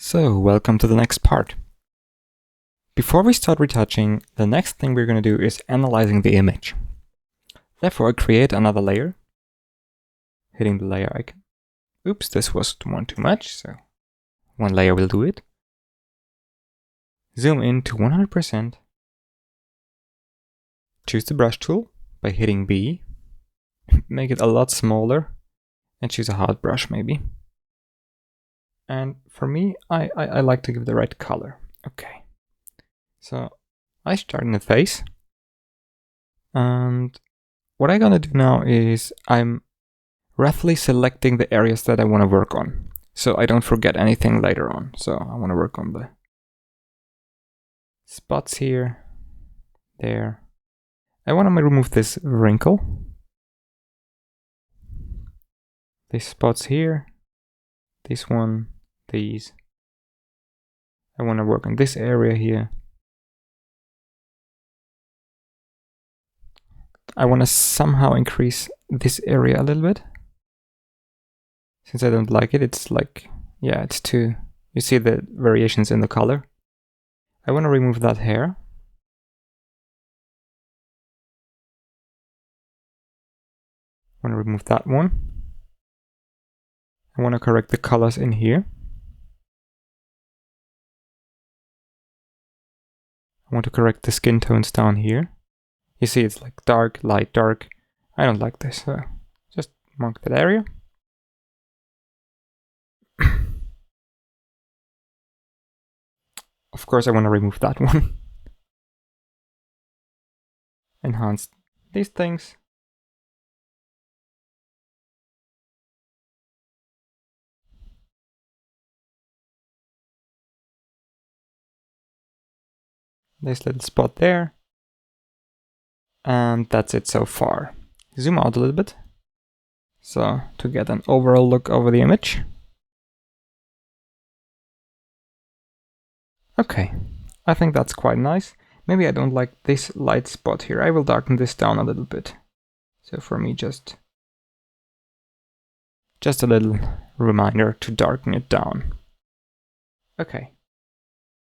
So, welcome to the next part. Before we start retouching, the next thing we're going to do is analyzing the image. Therefore, create another layer, hitting the layer icon. Oops, this was one too much, so one layer will do it. Zoom in to 100%. Choose the brush tool by hitting B. Make it a lot smaller and choose a hard brush maybe. And for me, I like to give the right color. Okay. So I start in the face. And what I'm gonna do now is I'm roughly selecting the areas that I want to work on, so I don't forget anything later on. So I want to work on the spots here, there. I want to remove this wrinkle, these spots here, this one, these. I want to work on this area here. I want to somehow increase this area a little bit. Since I don't like it, it's like, yeah, it's too, you see the variations in the color. I want to remove that hair. I want to remove that one. I want to correct the colors in here. I want to correct the skin tones down here. You see it's like dark, light, dark. I don't like this, so just mark that area. Of course I want to remove that one. Enhance these things. This little spot there. And that's it so far. Zoom out a little bit. So, to get an overall look over the image. Okay, I think that's quite nice. Maybe I don't like this light spot here. I will darken this down a little bit. So for me, just a little reminder to darken it down. Okay.